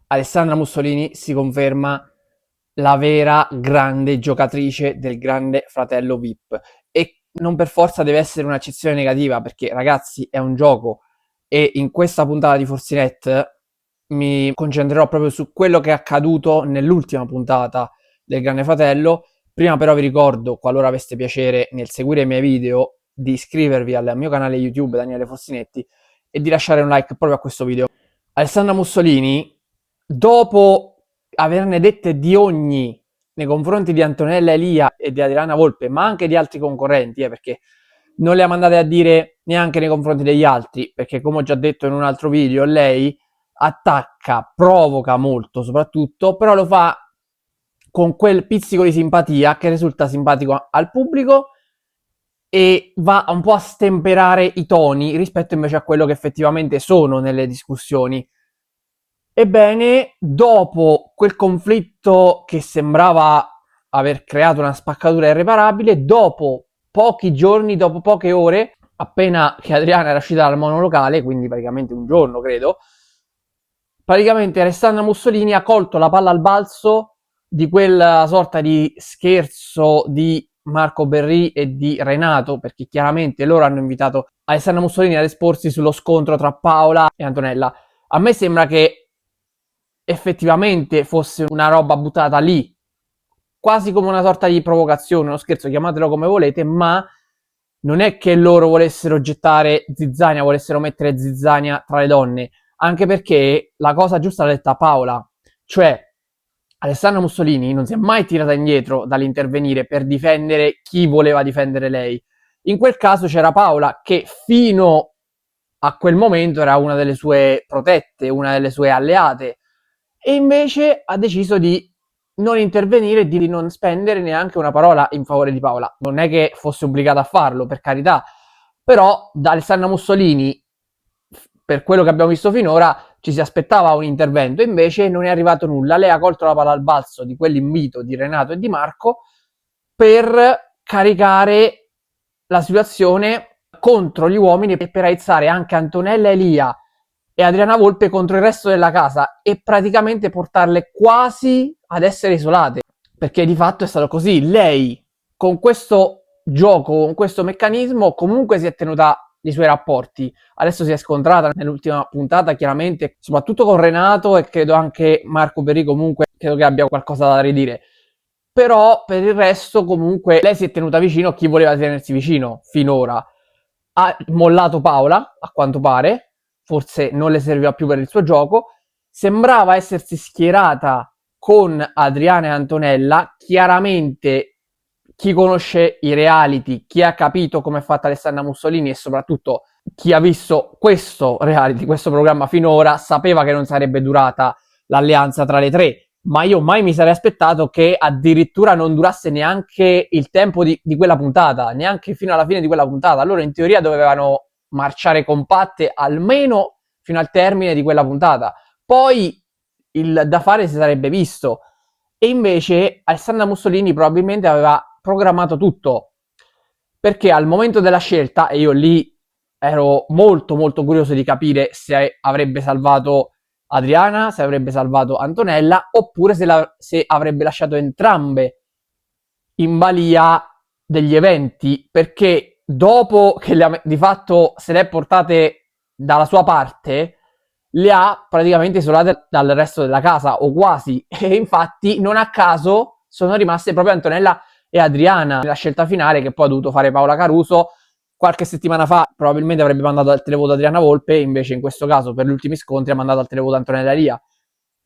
Alessandra Mussolini si conferma la vera grande giocatrice del Grande Fratello VIP e non per forza deve essere un'accezione negativa perché ragazzi è un gioco e in questa puntata di Forcinet mi concentrerò proprio su quello che è accaduto nell'ultima puntata del Grande Fratello. Prima però vi ricordo, qualora aveste piacere nel seguire i miei video, di iscrivervi al mio canale YouTube Daniele Forsinetti e di lasciare un like proprio a questo video. Alessandra Mussolini, dopo averne dette di ogni nei confronti di Antonella Elia e di Adriana Volpe, ma anche di altri concorrenti, perché non le ha mandate a dire neanche nei confronti degli altri, perché come ho già detto in un altro video, lei attacca, provoca molto soprattutto, però lo fa con quel pizzico di simpatia che risulta simpatico al pubblico e va un po' a stemperare i toni rispetto invece a quello che effettivamente sono nelle discussioni. Ebbene, dopo quel conflitto che sembrava aver creato una spaccatura irreparabile, dopo pochi giorni, dopo poche ore, appena che Adriana era uscita dal monolocale, quindi praticamente un giorno credo, praticamente Alessandra Mussolini ha colto la palla al balzo di quella sorta di scherzo di Marco Berri e di Renato, perché chiaramente loro hanno invitato Alessandra Mussolini ad esporsi sullo scontro tra Paola e Antonella. A me sembra che effettivamente fosse una roba buttata lì, quasi come una sorta di provocazione, uno scherzo, chiamatelo come volete, ma non è che loro volessero gettare zizzania, volessero mettere zizzania tra le donne, anche perché la cosa giusta l'ha detta Paola, cioè Alessandra Mussolini non si è mai tirata indietro dall'intervenire per difendere chi voleva difendere lei. In quel caso c'era Paola che fino a quel momento era una delle sue protette, una delle sue alleate, e invece ha deciso di non intervenire e di non spendere neanche una parola in favore di Paola. Non è che fosse obbligata a farlo, per carità, però da Alessandra Mussolini, per quello che abbiamo visto finora, ci si aspettava un intervento, invece non è arrivato nulla. Lei ha colto la palla al balzo di quell'invito di Renato e di Marco per caricare la situazione contro gli uomini e per aizzare anche Antonella Elia e Adriana Volpe contro il resto della casa e praticamente portarle quasi ad essere isolate, perché di fatto è stato così. Lei con questo gioco, con questo meccanismo comunque si è tenuta i suoi rapporti. Adesso si è scontrata nell'ultima puntata chiaramente, soprattutto con Renato e credo anche Marco Berri comunque credo che abbia qualcosa da ridire. Però per il resto comunque lei si è tenuta vicino a chi voleva tenersi vicino finora. Ha mollato Paola, a quanto pare, forse non le serviva più per il suo gioco, sembrava essersi schierata con Adriana e Antonella, chiaramente chi conosce i reality, chi ha capito come è fatta Alessandra Mussolini e soprattutto chi ha visto questo reality, questo programma finora, sapeva che non sarebbe durata l'alleanza tra le tre, ma io mai mi sarei aspettato che addirittura non durasse neanche il tempo di quella puntata, neanche fino alla fine di quella puntata. Loro in teoria dovevano marciare compatte almeno fino al termine di quella puntata. Poi il da fare si sarebbe visto. E invece Alessandra Mussolini probabilmente aveva programmato tutto, perché al momento della scelta, e io lì ero molto molto curioso di capire se avrebbe salvato Adriana, se avrebbe salvato Antonella, oppure se avrebbe lasciato entrambe in balia degli eventi, perché dopo che di fatto se le è portate dalla sua parte, le ha praticamente isolate dal resto della casa, o quasi, e infatti non a caso sono rimaste proprio Antonella e Adriana nella scelta finale che poi ha dovuto fare Paola Caruso. Qualche settimana fa probabilmente avrebbe mandato al televoto Adriana Volpe, invece in questo caso per gli ultimi scontri ha mandato al televoto Antonella Elia.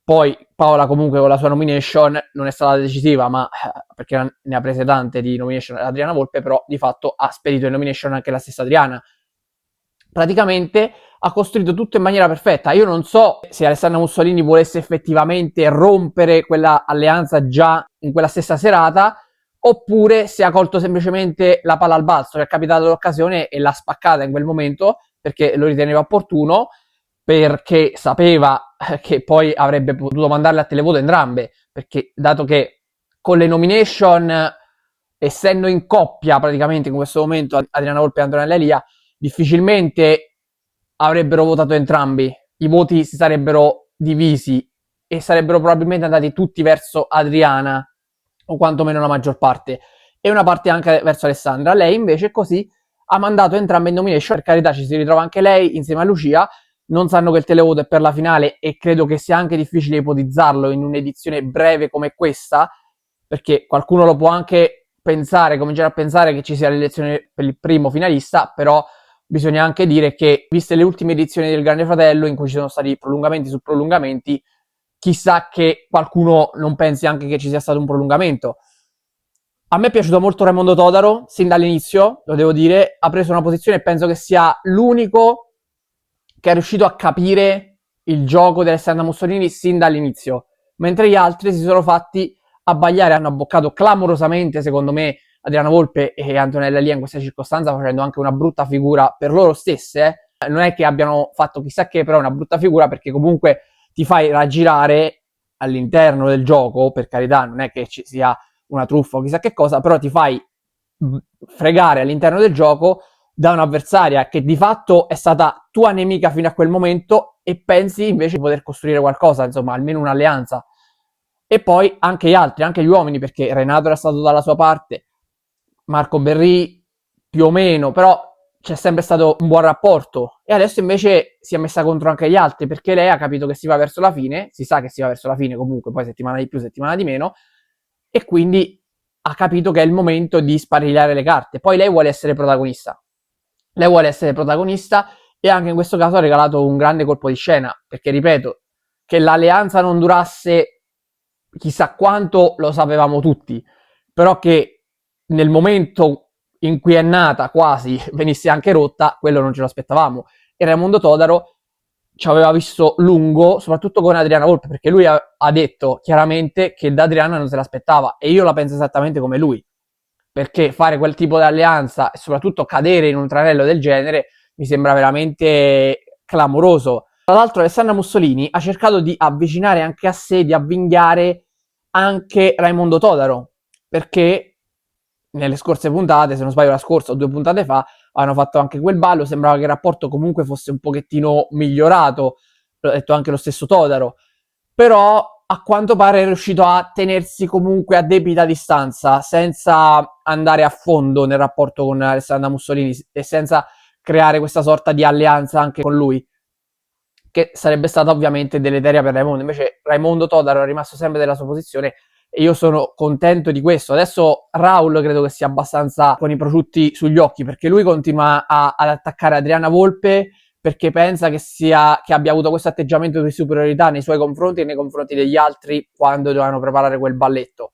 Poi Paola comunque con la sua nomination non è stata decisiva, ma perché ne ha prese tante di nomination Adriana Volpe, però di fatto ha spedito in nomination anche la stessa Adriana. Praticamente ha costruito tutto in maniera perfetta. Io non so se Alessandra Mussolini volesse effettivamente rompere quella alleanza già in quella stessa serata, oppure se ha colto semplicemente la palla al balzo, che è capitata l'occasione e l'ha spaccata in quel momento perché lo riteneva opportuno, perché sapeva che poi avrebbe potuto mandarle a televoto entrambe, perché dato che con le nomination, essendo in coppia praticamente in questo momento Adriana Volpe e Antonella Elia, difficilmente avrebbero votato entrambi, i voti si sarebbero divisi e sarebbero probabilmente andati tutti verso Adriana, o quantomeno la maggior parte, e una parte anche verso Alessandra. Lei invece così ha mandato entrambe in nomination, per carità ci si ritrova anche lei insieme a Lucia, non sanno che il televoto è per la finale e credo che sia anche difficile ipotizzarlo in un'edizione breve come questa, perché qualcuno lo può anche pensare, cominciare a pensare che ci sia l'elezione per il primo finalista, però bisogna anche dire che, viste le ultime edizioni del Grande Fratello, in cui ci sono stati prolungamenti su prolungamenti, chissà che qualcuno non pensi anche che ci sia stato un prolungamento. A me è piaciuto molto Raimondo Todaro, sin dall'inizio, lo devo dire, ha preso una posizione e penso che sia l'unico che è riuscito a capire il gioco di Alessandra Mussolini sin dall'inizio, mentre gli altri si sono fatti abbagliare, hanno abboccato clamorosamente, secondo me, Adriana Volpe e Antonella Lia in questa circostanza, facendo anche una brutta figura per loro stesse. Non è che abbiano fatto chissà che, però è una brutta figura perché comunque ti fai raggirare all'interno del gioco, per carità, non è che ci sia una truffa o chissà che cosa, però ti fai fregare all'interno del gioco da un'avversaria che di fatto è stata tua nemica fino a quel momento e pensi invece di poter costruire qualcosa, insomma, almeno un'alleanza. E poi anche gli altri, anche gli uomini, perché Renato era stato dalla sua parte, Marco Berri più o meno, però c'è sempre stato un buon rapporto e adesso invece si è messa contro anche gli altri perché lei ha capito che si va verso la fine, si sa che si va verso la fine comunque, poi settimana di più, settimana di meno, e quindi ha capito che è il momento di sparigliare le carte. Poi lei vuole essere protagonista. Lei vuole essere protagonista e anche in questo caso ha regalato un grande colpo di scena, perché ripeto, che l'alleanza non durasse chissà quanto lo sapevamo tutti, però che nel momento in cui è nata quasi venisse anche rotta, quello non ce lo aspettavamo. E Raimondo Todaro ci aveva visto lungo, soprattutto con Adriana Volpe, perché lui ha detto chiaramente che da Adriana non se l'aspettava e io la penso esattamente come lui, perché fare quel tipo di alleanza e soprattutto cadere in un tranello del genere mi sembra veramente clamoroso. Tra l'altro Alessandra Mussolini ha cercato di avvicinare anche a sé, di avvinghiare anche Raimondo Todaro, perché nelle scorse puntate, se non sbaglio la scorsa o 2 puntate fa, hanno fatto anche quel ballo, sembrava che il rapporto comunque fosse un pochettino migliorato, l'ha detto anche lo stesso Todaro, però a quanto pare è riuscito a tenersi comunque a debita distanza, senza andare a fondo nel rapporto con Alessandra Mussolini e senza creare questa sorta di alleanza anche con lui, che sarebbe stata ovviamente deleteria per Raimondo. Invece Raimondo Todaro è rimasto sempre della sua posizione e io sono contento di questo. Adesso Raul credo che sia abbastanza con i prosciutti sugli occhi, perché lui continua ad attaccare Adriana Volpe perché pensa che abbia avuto questo atteggiamento di superiorità nei suoi confronti e nei confronti degli altri quando dovevano preparare quel balletto,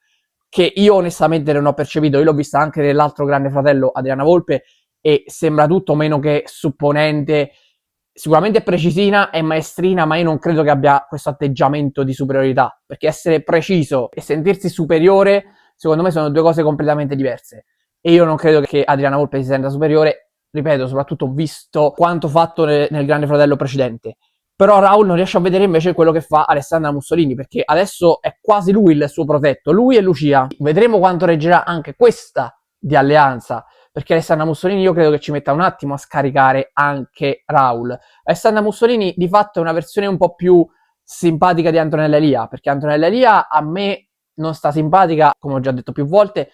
che io onestamente non ho percepito. Io l'ho vista anche nell'altro Grande Fratello, Adriana Volpe, e sembra tutto meno che supponente. Sicuramente è precisina, è maestrina, ma io non credo che abbia questo atteggiamento di superiorità, perché essere preciso e sentirsi superiore, secondo me sono due cose completamente diverse. E io non credo che Adriana Volpe si senta superiore, ripeto, soprattutto visto quanto fatto nel Grande Fratello precedente. Però Raul non riesce a vedere invece quello che fa Alessandra Mussolini, perché adesso è quasi lui il suo protetto, lui e Lucia. Vedremo quanto reggerà anche questa di alleanza, perché Alessandra Mussolini io credo che ci metta un attimo a scaricare anche Raul. Alessandra Mussolini di fatto è una versione un po' più simpatica di Antonella Elia, perché Antonella Elia a me non sta simpatica, come ho già detto più volte,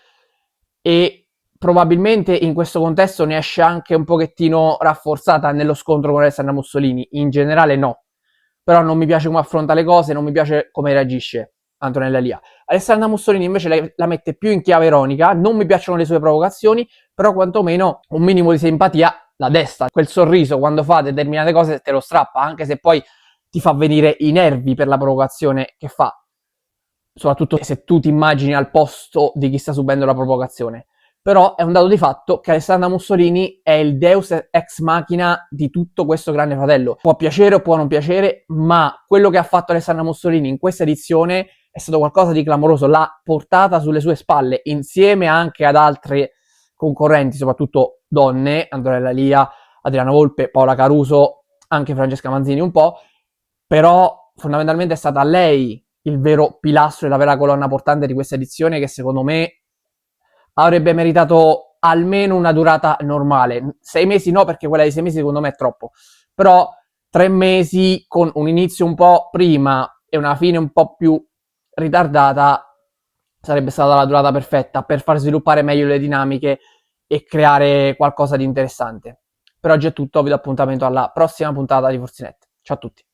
e probabilmente in questo contesto ne esce anche un pochettino rafforzata nello scontro con Alessandra Mussolini. In generale no, però non mi piace come affronta le cose, non mi piace come reagisce Antonella Elia. Alessandra Mussolini invece la mette più in chiave ironica, non mi piacciono le sue provocazioni, però quantomeno un minimo di simpatia la desta. Quel sorriso quando fa determinate cose te lo strappa, anche se poi ti fa venire i nervi per la provocazione che fa, soprattutto se tu ti immagini al posto di chi sta subendo la provocazione. Però è un dato di fatto che Alessandra Mussolini è il deus ex machina di tutto questo Grande Fratello. Può piacere o può non piacere, ma quello che ha fatto Alessandra Mussolini in questa edizione è stato qualcosa di clamoroso. L'ha portata sulle sue spalle, insieme anche ad altre concorrenti, soprattutto donne, Antonella Lia, Adriana Volpe, Paola Caruso, anche Francesca Manzini un po', però fondamentalmente è stata lei il vero pilastro e la vera colonna portante di questa edizione, che secondo me avrebbe meritato almeno una durata normale. 6 mesi no, perché quella di 6 mesi secondo me è troppo, però 3 mesi con un inizio un po' prima e una fine un po' più ritardata sarebbe stata la durata perfetta per far sviluppare meglio le dinamiche e creare qualcosa di interessante. Per oggi è tutto, vi do appuntamento alla prossima puntata di Forzinet. Ciao a tutti.